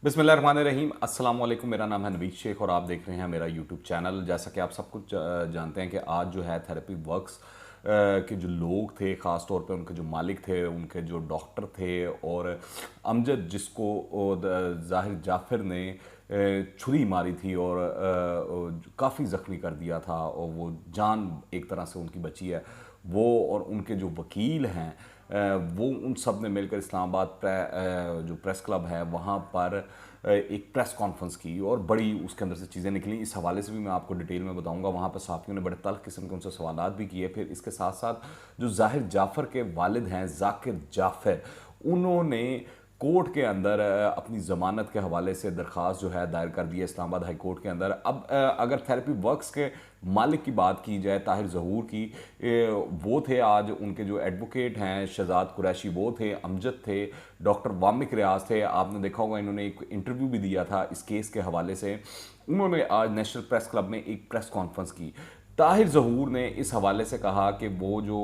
बिस्मिल्लाहिर्रहमानिर्रहीम। अस्सलाम वालेकुम। मेरा नाम है नवीद शेख और आप देख रहे हैं मेरा यूट्यूब चैनल। जैसा कि आप सब कुछ जानते हैं कि आज जो है थेरेपी वर्क्स के जो लोग थे, ख़ास तौर पे उनके जो मालिक थे, उनके जो डॉक्टर थे और अमजद जिसको ज़ाहिर जाफ़िर ने छुरी मारी थी और काफ़ी ज़ख्मी कर दिया था और वो जान एक तरह से उनकी बची है। वो और उनके जो वकील हैं वो उन सब ने मिलकर इस्लामाबाद जो प्रेस क्लब है वहाँ पर एक प्रेस कॉन्फ्रेंस की और बड़ी उसके अंदर से चीज़ें निकली। इस हवाले से भी मैं आपको डिटेल में बताऊंगा। वहाँ पर सहाफ़ियों ने बड़े तल्ख़ किस्म के उनसे सवालात भी किए। फिर इसके साथ साथ जो ज़ाहिर जाफ़र के वालिद हैं ज़ाकिर जाफ़र, उन्होंने कोर्ट के अंदर अपनी ज़मानत के हवाले से दरख्वास्त जो है दायर कर दी है इस्लामाबाद हाई कोर्ट के अंदर। अब अगर थेरेपी वर्क्स के मालिक की बात की जाए ताहिर ज़हूर की, वो थे आज उनके जो एडवोकेट हैं शहजाद कुरैशी, वो थे, अमजद थे, डॉक्टर वामिक रियाज थे। आपने देखा होगा इन्होंने एक इंटरव्यू भी दिया था इस केस के हवाले से। उन्होंने आज नेशनल प्रेस क्लब में एक प्रेस कॉन्फ्रेंस की। ताहिर ज़हूर ने इस हवाले से कहा कि वो जो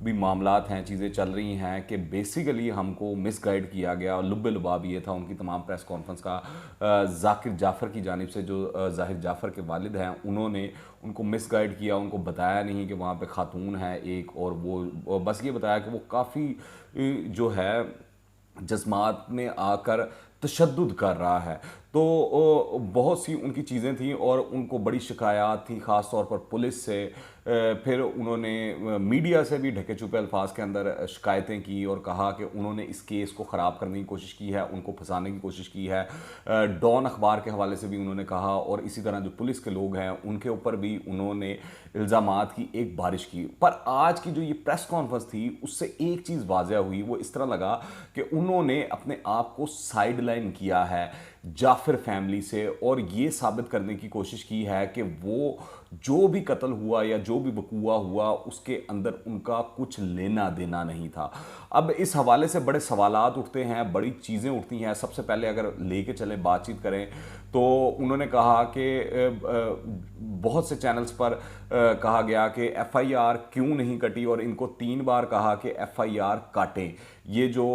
भी मामलात हैं, चीज़ें चल रही हैं, कि बेसिकली हमको मिसगाइड किया गया और लुब्बे लुबाब ये था उनकी तमाम प्रेस कॉन्फ्रेंस का। ज़ाकिर जाफ़र की जानिब से जो ज़ाहिर जाफ़र के वालिद हैं उन्होंने उनको मिसगाइड किया, उनको बताया नहीं कि वहाँ पे खातून है एक, और वो बस ये बताया कि वो काफ़ी जो है जज्बात में आकर तशद्दुद कर रहा है। तो बहुत सी उनकी चीज़ें थी और उनको बड़ी शिकायत थी ख़ास तौर पर पुलिस से। फिर उन्होंने मीडिया से भी ढके छुपे अल्फाज के अंदर शिकायतें की और कहा कि उन्होंने इस केस को ख़राब करने की कोशिश की है, उनको फंसाने की कोशिश की है। डॉन अखबार के हवाले से भी उन्होंने कहा और इसी तरह जो पुलिस के लोग हैं उनके ऊपर भी उन्होंने इल्ज़ामात की एक बारिश की। पर आज की जो ये प्रेस कॉन्फ्रेंस थी उससे एक चीज़ वाज़ह हुई, वो इस तरह लगा कि उन्होंने अपने आप को साइड लाइन किया है जाफिर फैमिली से और ये साबित करने की कोशिश की है कि वो जो भी कत्ल हुआ या जो भी वकूआ हुआ उसके अंदर उनका कुछ लेना देना नहीं था। अब इस हवाले से बड़े सवालात उठते हैं, बड़ी चीज़ें उठती हैं। सबसे पहले अगर लेके चले बातचीत करें तो उन्होंने कहा कि बहुत से चैनल्स पर कहा गया कि एफआईआर क्यों नहीं कटी और इनको 3 बार कहा कि एफआईआर काटें। ये जो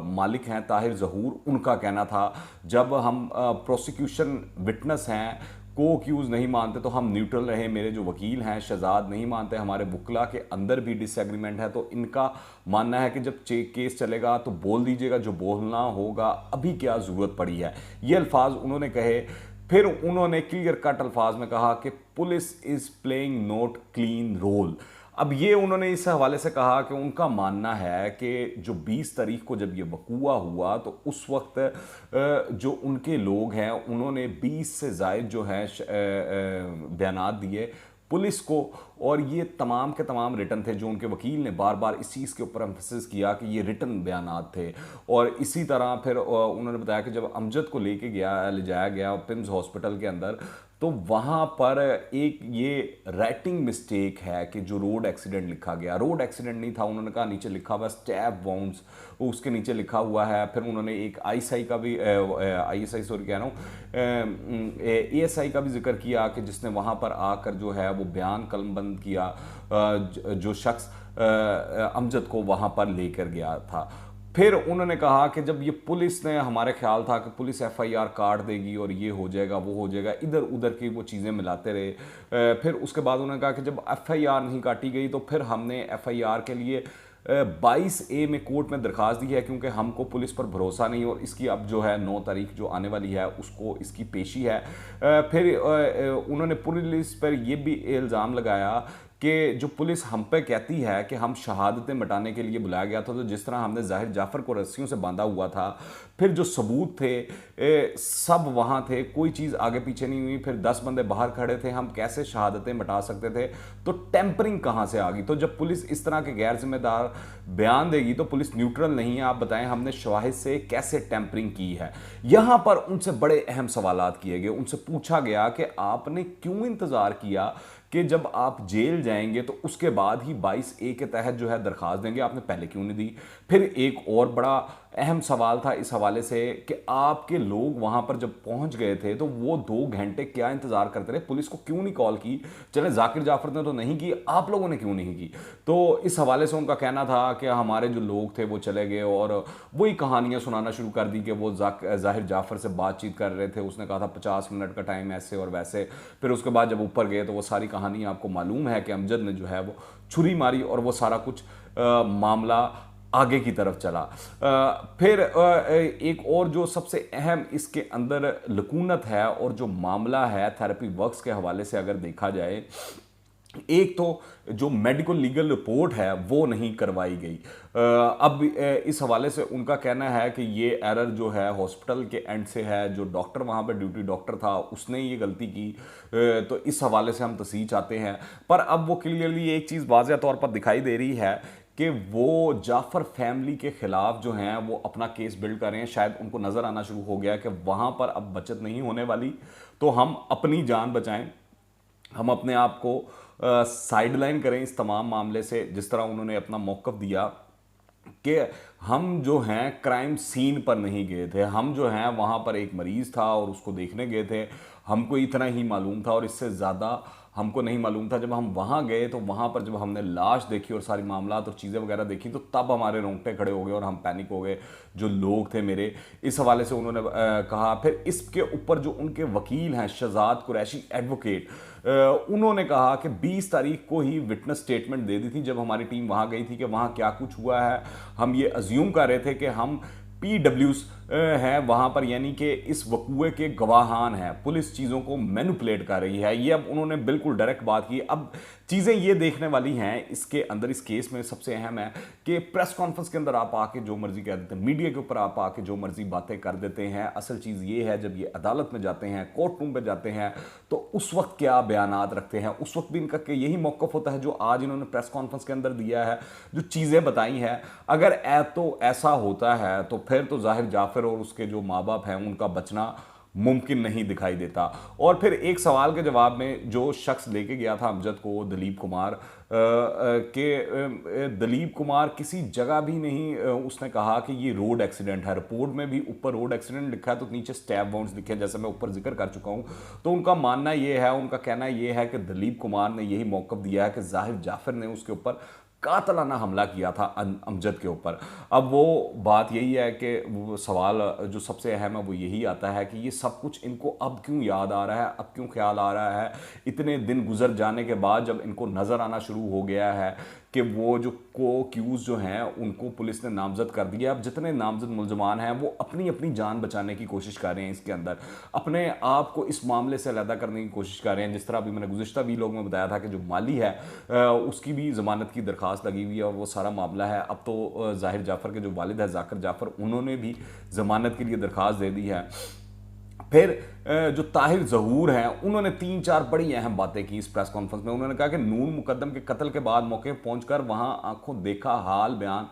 मालिक हैं ताहिर ज़हूर, उनका कहना था जब हम प्रोसिक्यूशन विटनेस हैं, को अक्यूज़ नहीं मानते तो हम न्यूट्रल रहे। मेरे जो वकील हैं शहजाद नहीं मानते, हमारे वकला के अंदर भी डिसएग्रीमेंट है। तो इनका मानना है कि जब केस चलेगा तो बोल दीजिएगा जो बोलना होगा, अभी क्या ज़रूरत पड़ी है। ये अल्फाज उन्होंने कहे। फिर उन्होंने क्लियर कट अल्फाज में कहा कि police is playing not clean role. अब ये उन्होंने इस हवाले से कहा कि उनका मानना है कि जो 20 तारीख को जब ये वकूआ हुआ तो उस वक्त जो उनके लोग हैं उन्होंने 20 से ज़ायद जो है बयानात दिए पुलिस को, और ये तमाम के तमाम रिटन थे। जो उनके वकील ने बार बार इस चीज़ के ऊपर एम्फसिस किया कि ये रिटन बयानात थे। और इसी तरह फिर उन्होंने बताया कि जब अमजद को ले जाया गया पिम्स हॉस्पिटल के अंदर, तो वहाँ पर एक ये राइटिंग मिस्टेक है कि जो रोड एक्सीडेंट लिखा गया, रोड एक्सीडेंट नहीं था। उन्होंने कहा नीचे लिखा हुआ स्टैब वाउंड्स, उसके नीचे लिखा हुआ है। फिर उन्होंने एक आईएसआई का भी आईएसआई सॉरी कह रहा हूँ एएसआई का भी जिक्र किया कि जिसने वहाँ पर आकर जो है वो बयान कलमबंद किया, जो शख्स अमजद को वहाँ पर लेकर गया था। फिर उन्होंने कहा कि जब ये पुलिस ने, हमारे ख्याल था कि पुलिस एफआईआर काट देगी और ये हो जाएगा वो हो जाएगा, इधर उधर की वो चीज़ें मिलाते रहे। फिर उसके बाद उन्होंने कहा कि जब एफआईआर नहीं काटी गई तो फिर हमने एफआईआर के लिए 22A में कोर्ट में दरख्वास्त दी है क्योंकि हमको पुलिस पर भरोसा नहीं और इसकी अब जो है 9 तारीख जो आने वाली है उसको इसकी पेशी है। फिर उन्होंने पुलिस पर यह भी इल्ज़ाम लगाया कि जो पुलिस हम पे कहती है कि हम शहादतें मिटाने के लिए बुलाया गया था, तो जिस तरह हमने ज़ाहिर जाफ़र को रस्सियों से बांधा हुआ था, फिर जो सबूत थे सब वहाँ थे, कोई चीज़ आगे पीछे नहीं हुई। फिर 10 बंदे बाहर खड़े थे, हम कैसे शहादतें मिटा सकते थे? तो टेम्परिंग कहाँ से आ गई? तो जब पुलिस इस तरह के गैर जिम्मेदार बयान देगी तो पुलिस न्यूट्रल नहीं है। आप बताएं हमने शवाहिद से कैसे टेम्परिंग की है? यहाँ पर उनसे बड़े अहम सवालात किए गए। उनसे पूछा गया कि आपने क्यों इंतज़ार किया कि जब आप जेल जाएंगे तो उसके बाद ही 22A के तहत जो है दरख्वास्त देंगे, आपने पहले क्यों नहीं दी? फिर एक और बड़ा अहम सवाल था इस हवाले से कि आपके लोग वहां पर जब पहुंच गए थे तो वो 2 घंटे क्या इंतजार करते रहे, पुलिस को क्यों नहीं कॉल की? चले जाकिर जाफर ने तो नहीं की, आप लोगों ने क्यों नहीं की? तो इस हवाले से उनका कहना था कि हमारे जो लोग थे वो चले गए और वही कहानियां सुनाना शुरू कर दी कि वो जाहिर जाफर से बातचीत कर रहे थे, उसने कहा था 50 मिनट का टाइम ऐसे और वैसे। फिर उसके बाद जब ऊपर गए तो वो सारी कहानी आपको मालूम है कि अमजद ने जो है वो छुरी मारी और वो सारा कुछ मामला आगे की तरफ चला। फिर एक और जो सबसे अहम इसके अंदर लकूनत है और जो मामला है थेरेपी वर्क्स के हवाले से अगर देखा जाए, एक तो जो मेडिकल लीगल रिपोर्ट है वो नहीं करवाई गई। अब इस हवाले से उनका कहना है कि ये एरर जो है हॉस्पिटल के एंड से है, जो डॉक्टर वहाँ पर ड्यूटी डॉक्टर था उसने ये गलती की। तो इस हवाले से हम तस्दीक चाहते हैं, पर अब वो क्लियरली एक चीज़ वाज़ेह तौर पर दिखाई दे रही है कि वो जाफ़र फैमिली के ख़िलाफ़ जो हैं वो अपना केस बिल्ड कर रहे हैं। शायद उनको नज़र आना शुरू हो गया कि वहाँ पर अब बचत नहीं होने वाली, तो हम अपनी जान बचाएं, हम अपने आप को साइडलाइन करें इस तमाम मामले से। जिस तरह उन्होंने अपना मौक़िफ़ दिया कि हम जो हैं क्राइम सीन पर नहीं गए थे, हम जो हैं वहाँ पर एक मरीज़ था और उसको देखने गए थे, हमको इतना ही मालूम था और इससे ज़्यादा हमको नहीं मालूम था। जब हम वहाँ गए तो वहाँ पर जब हमने लाश देखी और सारी मामलात और चीज़ें वगैरह देखी तो तब हमारे रोंगटे खड़े हो गए और हम पैनिक हो गए जो लोग थे मेरे। इस हवाले से उन्होंने कहा। फिर इसके ऊपर जो उनके वकील हैं शहजाद कुरैशी एडवोकेट, उन्होंने कहा कि 20 तारीख को ही विटनेस स्टेटमेंट दे दी थी जब हमारी टीम वहाँ गई थी कि वहाँ क्या कुछ हुआ है। हम ये अज्यूम कर रहे थे कि हम PWs हैं वहाँ पर, यानी कि इस वकूए के गवाहान हैं, पुलिस चीज़ों को मैनिपुलेट कर रही है। ये अब उन्होंने बिल्कुल डायरेक्ट बात की। अब चीज़ें ये देखने वाली हैं इसके अंदर, इस केस में सबसे अहम है कि प्रेस कॉन्फ्रेंस के अंदर आप आके जो मर्जी कह देते हैं, मीडिया के ऊपर आप आके जो मर्जी बातें कर देते हैं। असल चीज़ ये है जब ये अदालत में जाते हैं, कोर्ट रूम पर जाते हैं, तो उस वक्त क्या बयानात रखते हैं, उस वक्त भी इनका यही मौक़िफ़ होता है जो आज इन्होंने प्रेस कॉन्फ्रेंस के अंदर दिया है, जो चीज़ें बताई हैं। अगर तो ऐसा होता है तो फिर तो जाहिर जाफर और उसके जो माँ बाप हैं उनका बचना मुमकिन नहीं दिखाई देता। और फिर एक सवाल के जवाब में जो शख्स लेके गया था अमजद को, दलीप कुमार, दलीप कुमार किसी जगह भी नहीं उसने कहा कि ये रोड एक्सीडेंट है। रिपोर्ट में भी ऊपर रोड एक्सीडेंट लिखा है तो नीचे स्टैब वाउंड्स लिखे हैं, जैसे मैं ऊपर जिक्र कर चुका हूँ। तो उनका मानना ये है, उनका कहना ये है कि दलीप कुमार ने यही मौक़िफ़ दिया है कि जाहिर जाफर ने उसके ऊपर कातलाना हमला किया था अमजद के ऊपर। अब वो बात यही है कि वो सवाल जो सबसे अहम है वो यही आता है कि ये सब कुछ इनको अब क्यों याद आ रहा है, अब क्यों ख्याल आ रहा है, इतने दिन गुजर जाने के बाद जब इनको नज़र आना शुरू हो गया है कि वो जो को-एक्यूज़ जो हैं उनको पुलिस ने नामजद कर दिया। अब जितने नामजद मुलजमान हैं वो अपनी अपनी जान बचाने की कोशिश कर रहे हैं, इसके अंदर अपने आप को इस मामले से अलहदा करने की कोशिश कर रहे हैं। जिस तरह अभी मैंने गुज़िश्ता वीलॉग में बताया था कि जो माली है उसकी भी ज़मानत की दरख्वास्त लगी हुई है और वो सारा मामला है। अब तो जाहिर जाफ़र के जो वालिद है जाकिर जाफ़र, उन्होंने भी ज़मानत के लिए दरख्वास्त दे दी है। फिर जो ताहिर ज़हूर हैं उन्होंने 3-4 बड़ी अहम बातें की इस प्रेस कॉन्फ्रेंस में। उन्होंने कहा कि नून मुकद्दम के कत्ल के बाद मौके पहुंचकर वहां आंखों देखा हाल बयान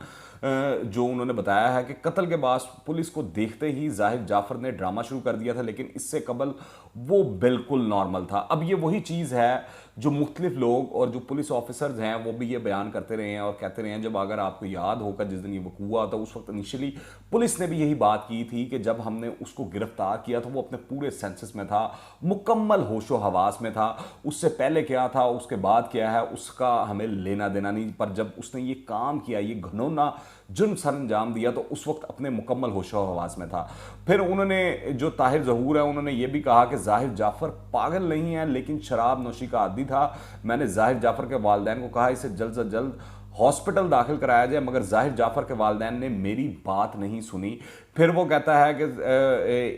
जो उन्होंने बताया है कि कत्ल के बाद पुलिस को देखते ही जाहिर जाफर ने ड्रामा शुरू कर दिया था, लेकिन इससे कबल वो बिल्कुल नॉर्मल था। अब ये वही चीज़ है जो मुख्तलिफ लोग और जो पुलिस ऑफिसर्स हैं वो भी ये बयान करते रहे हैं और कहते रहे हैं। जब अगर आपको याद होगा जिस दिन ये वकूआ हुआ तो उस वक्त इनिशियली पुलिस ने भी यही बात की थी कि जब हमने उसको गिरफ्तार किया तो वो अपने पूरे सेंसेस में था, मुकम्मल होशो हवास में था। उससे पहले क्या था, उसके बाद क्या है, उसका हमें लेना देना नहीं। पर जब उसने ये काम किया, ये घनौना जुर्म सर अंजाम दिया, तो उस वक्त अपने मुकम्मल होशो हवास में था। फिर उन्होंने जो ताहिर ज़हूर है उन्होंने ये भी कहा कि जाहिर जाफ़र पागल नहीं है लेकिन शराब नोशी का आदी था। मैंने जाहिर जाफ़र के वालिदैन को कहा इसे जल्द से जल्द हॉस्पिटल दाखिल कराया जाए, मगर जाहिर जाफ़र के वालिदैन ने मेरी बात नहीं सुनी। फिर वो कहता है कि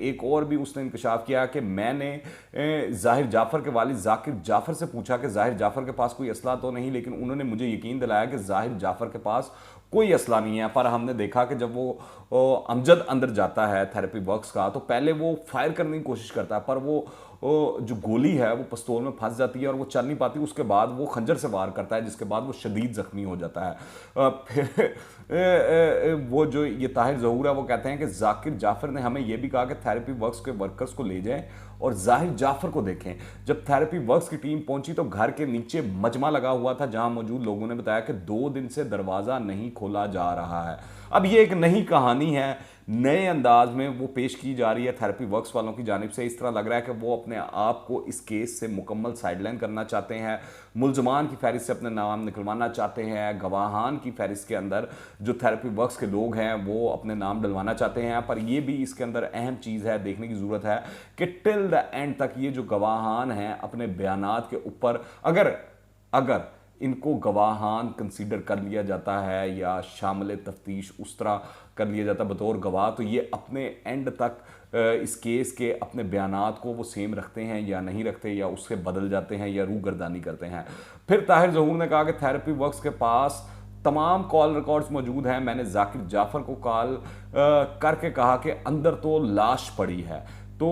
एक और भी उसने इंकशाफ किया कि मैंने जाहिर जाफ़र के वालिद जाकिर जाफ़र से पूछा कि जाहिर जाफ़र के पास कोई असला तो नहीं, लेकिन उन्होंने मुझे यकीन दिलाया कि जाहिर जाफ़र के पास कोई असला नहीं है। पर हमने देखा कि जब वो अमजद अंदर जाता है थेरेपी वर्क्स का, तो पहले वो फायर करने की कोशिश करता है, पर वो जो गोली है वो पिस्तौल में फंस जाती है और वो चल नहीं पाती। उसके बाद वो खंजर से वार करता है, जिसके बाद वो शदीद ज़ख्मी हो जाता है। फिर वो जो ये ताहिर ज़हूर है वो कहते हैं कि जाकिर जाफ़र ने हमें ये भी कहा कि थेरेपी वर्क्स के वर्कर्स को ले जाएं और जाहिर जाफर को देखें। जब थेरेपी वर्क्स की टीम पहुंची तो घर के नीचे मजमा लगा हुआ था, जहां मौजूद लोगों ने बताया कि 2 दिन से दरवाज़ा नहीं खोला जा रहा है। अब ये एक नई कहानी है, नए अंदाज में वो पेश की जा रही है थेरेपी वर्क्स वालों की जानिब से। इस तरह लग रहा है कि वो अपने आप को इस केस से मुकम्मल साइडलाइन करना चाहते हैं, मुलजमान की फहरिस्त से अपने नाम निकलवाना चाहते हैं, गवाहान की फहरिस्त के अंदर जो थेरेपी वर्क्स के लोग हैं वो अपने नाम डलवाना चाहते हैं। पर यह भी इसके अंदर अहम चीज़ है, देखने की ज़रूरत है कि टिल द एंड तक ये जो गवाहान हैं अपने बयानात के ऊपर अगर इनको गवाहान कंसीडर कर लिया जाता है या शामिल तफ्तीश उस तरह कर लिया जाता है बतौर गवाह, तो ये अपने एंड तक इस केस के अपने बयानात को वो सेम रखते हैं या नहीं रखते, या उससे बदल जाते हैं या रूगर्दानी करते हैं। फिर ताहिर ज़हूर ने कहा कि थेरेपी वर्क्स के पास तमाम कॉल रिकॉर्ड्स मौजूद हैं। मैंने जाकिर जाफर को कॉल करके कहा कि अंदर तो लाश पड़ी है। तो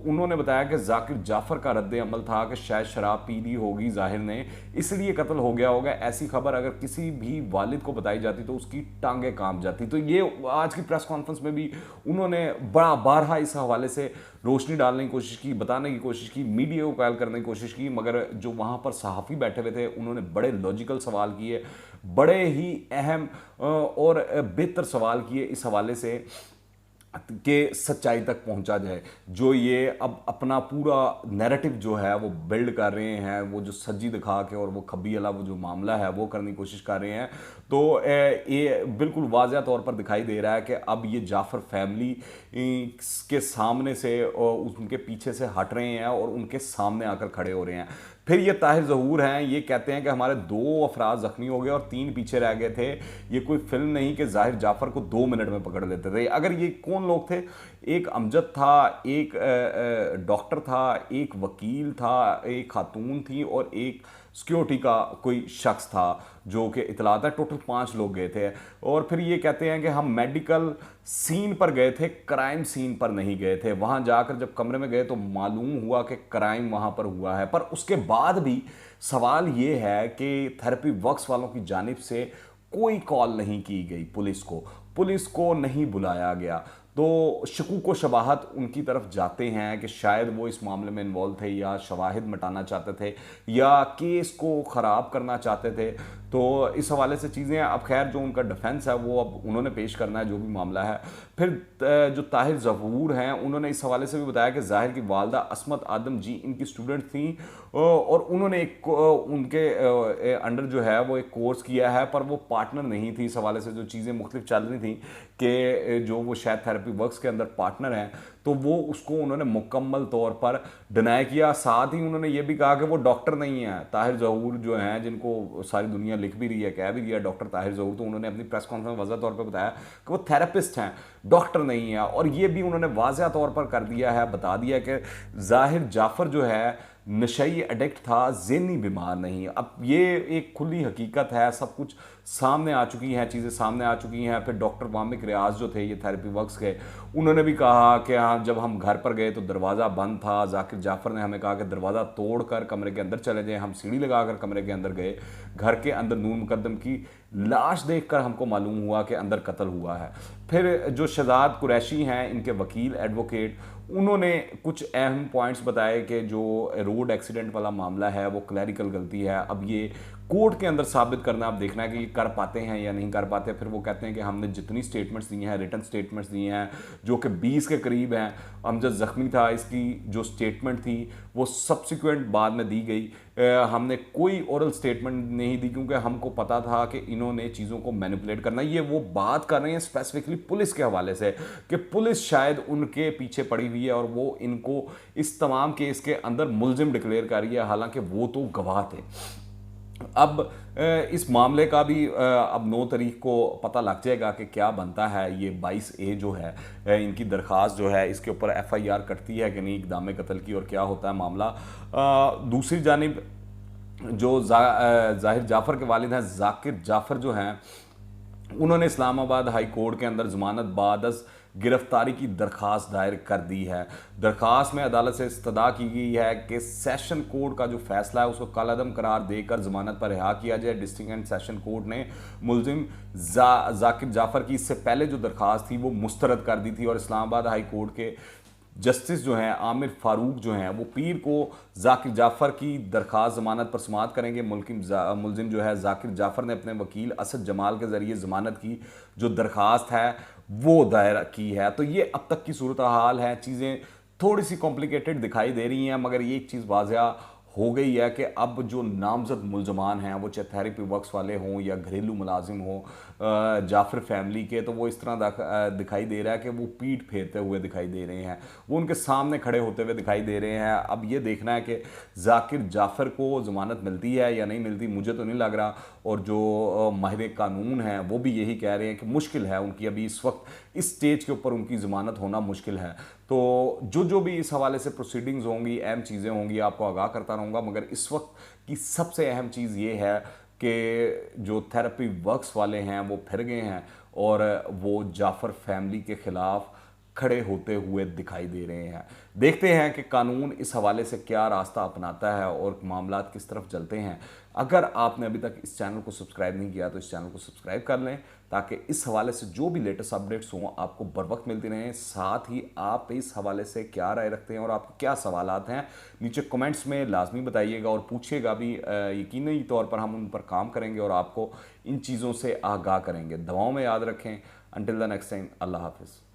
उन्होंने बताया कि जाकिर जाफर का रद्द अमल था कि शायद शराब पी ली होगी जाहिर ने, इसलिए कत्ल हो गया होगा। ऐसी खबर अगर किसी भी वालिद को बताई जाती तो उसकी टांगें कांप जाती। तो ये आज की प्रेस कॉन्फ्रेंस में भी उन्होंने बड़ा बारहा इस हवाले से रोशनी डालने की कोशिश की, बताने की कोशिश की, मीडिया को कायल करने की कोशिश की, मगर जो वहाँ पर सहाफ़ी बैठे हुए थे उन्होंने बड़े लॉजिकल सवाल किए, बड़े ही अहम और बेहतर सवाल किए इस हवाले से के सच्चाई तक पहुंचा जाए। जो ये अब अपना पूरा नैरेटिव जो है वो बिल्ड कर रहे हैं, वो जो सज्जी दिखा के और वो खब्बी वाला वो जो मामला है वो करने की कोशिश कर रहे हैं, तो ये बिल्कुल वाज़ह तौर पर दिखाई दे रहा है कि अब ये जाफ़र फैमिली के सामने से उनके पीछे से हट रहे हैं और उनके सामने आकर खड़े हो रहे हैं। फिर ये ताहिर ज़हूर हैं, ये कहते हैं कि हमारे 2 अफराद ज़ख्मी हो गए और 3 पीछे रह गए थे। ये कोई फिल्म नहीं कि जाहिर जाफ़र को 2 मिनट में पकड़ लेते थे। अगर ये कौन लोग थे? एक अमजद था, एक डॉक्टर था, एक वकील था, एक खातून थी और एक सिक्योरिटी का कोई शख्स था जो कि इतलात है। टोटल 5 लोग गए थे। और फिर ये कहते हैं कि हम मेडिकल सीन पर गए थे, क्राइम सीन पर नहीं गए थे। वहाँ जाकर जब कमरे में गए तो मालूम हुआ कि क्राइम वहाँ पर हुआ है। पर उसके बाद भी सवाल ये है कि थेरेपी वर्क्स वालों की जानिब से कोई कॉल नहीं की गई पुलिस को नहीं बुलाया गया। तो शकूक व शबाहत उनकी तरफ जाते हैं कि शायद वो इस मामले में इन्वॉल्व थे या शवाहिद मिटाना चाहते थे या केस को ख़राब करना चाहते थे। तो इस हवाले से चीज़ें अब खैर जो उनका डिफेंस है वो अब उन्होंने पेश करना है जो भी मामला है। फिर जो ताहिर ज़हूर हैं उन्होंने इस हवाले से भी बताया कि ज़ाहिर की वालदा असमत आदम जी इनकी स्टूडेंट थी और उन्होंने उनके अंडर जो है वो एक कोर्स किया है, पर वो पार्टनर नहीं थी। इस हवाले से जो चीज़ें मुख्तलिफ चल रही थी कि जो वो शायद थेरेपी वर्क्स के अंदर पार्टनर हैं, तो वो उसको उन्होंने मुकम्मल तौर पर डिनाई किया। साथ ही उन्होंने ये भी कहा कि वो डॉक्टर नहीं है। ताहिर ज़हूर जो हैं, जिनको सारी दुनिया लिख भी रही है, कह भी रही है डॉक्टर ताहिर ज़हूर, तो उन्होंने अपनी प्रेस कॉन्फ्रेंस में वाज़ह तौर पर बताया कि वो थेरेपिस्ट हैं, डॉक्टर नहीं है। और ये भी उन्होंने वाज़ह तौर पर कर दिया है, बता दिया कि ज़ाहिर जाफ़र जो है नशई एडिक्ट था, ज़हनी बीमार नहीं। अब ये एक खुली हकीकत है, सब कुछ सामने आ चुकी हैं, चीज़ें सामने आ चुकी हैं। फिर डॉक्टर वामिक रियाज जो थे ये थेरेपी वर्क्स के, उन्होंने भी कहा कि हाँ जब हम घर पर गए तो दरवाज़ा बंद था। जाकिर जाफ़र ने हमें कहा कि दरवाज़ा तोड़ कर कमरे के अंदर चले जाएँ। हम सीढ़ी लगा कर कमरे के अंदर गए। घर के अंदर नूर मुकद्दम की लाश देखकर हमको मालूम हुआ कि अंदर कत्ल हुआ है। फिर जो शहजाद कुरैशी हैं, इनके वकील एडवोकेट, उन्होंने कुछ अहम पॉइंट्स बताए कि जो रोड एक्सीडेंट वाला मामला है वो क्लैरिकल गलती है। अब ये कोर्ट के अंदर साबित करना आप देखना है कि ये कर पाते हैं या नहीं कर पाते। फिर वो कहते हैं कि हमने जितनी स्टेटमेंट्स दी हैं, रिटन स्टेटमेंट्स दी हैं जो कि 20 के करीब हैं। अमजद ज़ख्मी था, इसकी जो स्टेटमेंट थी वो सब्सिक्वेंट बाद में दी गई। हमने कोई ओरल स्टेटमेंट नहीं दी क्योंकि हमको पता था कि इन्होंने चीज़ों को मैनिपुलेट करना। ये वो बात कर रहे हैं स्पेसिफिकली पुलिस के हवाले से कि पुलिस शायद उनके पीछे पड़ी हुई है और वो इनको इस तमाम केस के अंदर मुलजिम डिक्लेयर कर रही है, हालांकि वो तो गवाह थे। अब इस मामले का भी अब 9 तारीख को पता लग जाएगा कि क्या बनता है। ये 22A जो है इनकी दरख्वास्त जो है इसके ऊपर FIR कटती है कि नहीं इक़दाम कत्ल की, और क्या होता है मामला। दूसरी जानिब जो ज़ाहिर जाफ़र के वालिद हैं जाकिर जाफ़र जो हैं, उन्होंने इस्लामाबाद हाई कोर्ट के अंदर ज़मानत बादस गिरफ्तारी की दरख्वास्त दायर कर दी है। दरख्वास्त में अदालत से इस्तदा की गई है कि सेशन कोर्ट का जो फैसला है उसको कालअदम करार देकर ज़मानत पर रिहा किया जाए। डिस्ट्रिक्ट एंड सेशन कोर्ट ने मुलजिम जाकिर जाफ़र की इससे पहले जो दरख्वास्त थी वो मुस्तरद कर दी थी और इस्लामाबाद हाई कोर्ट के जस्टिस जो हैं आमिर फारूक जो हैं वो पीर को जाकिर जाफ़र की दरख्वास्त ज़मानत पर समाअत करेंगे। मुलजिम जो है जाकिर जाफ़र ने अपने वकील असद जमाल के ज़रिए ज़मानत की जो दरख्वास्त है वो दायर की है। तो ये अब तक की सूरत हाल है। चीज़ें थोड़ी सी कॉम्प्लिकेटेड दिखाई दे रही हैं, मगर ये एक चीज़ वाज़िया हो गई है कि अब जो नामजद मुलजमान हैं, वो चाहे थेरेपी वर्क्स वाले हों या घरेलू मुलाजिम हों जाफ़र फैमिली के, तो वो इस तरह दिखाई दे रहा है कि वो पीठ फेरते हुए दिखाई दे रहे हैं, वो उनके सामने खड़े होते हुए दिखाई दे रहे हैं। अब ये देखना है कि जाकिर जाफ़र को ज़मानत मिलती है या नहीं मिलती, मुझे तो नहीं लग रहा। और जो माहिर कानून हैं वो भी यही कह रहे हैं कि मुश्किल है उनकी, अभी इस वक्त इस स्टेज के ऊपर उनकी ज़मानत होना मुश्किल है। तो जो भी इस हवाले से प्रोसीडिंग्स होंगी, अहम चीज़ें होंगी, आपको आगाह करता रहूँगा। मगर इस वक्त की सबसे अहम चीज़ ये है कि जो थेरेपी वर्क्स वाले हैं वो फिर गए हैं और वो जाफ़र फैमिली के ख़िलाफ़ खड़े होते हुए दिखाई दे रहे हैं। देखते हैं कि कानून इस हवाले से क्या रास्ता अपनाता है और मामला किस तरफ चलते हैं। अगर आपने अभी तक इस चैनल को सब्सक्राइब नहीं किया तो इस चैनल को सब्सक्राइब कर लें, ताकि इस हवाले से जो भी लेटेस्ट अपडेट्स हों आपको बर वक्त मिलती रहें। साथ ही आप इस हवाले से क्या राय रखते हैं और आपके क्या सवालात हैं, नीचे कमेंट्स में लाजमी बताइएगा और पूछिएगा भी। यकीनी तौर पर हम उन पर काम करेंगे और आपको इन चीज़ों से आगाह करेंगे। दवाओं में याद रखें। अंटिल द नेक्स्ट टाइम, अल्लाह हाफिज़।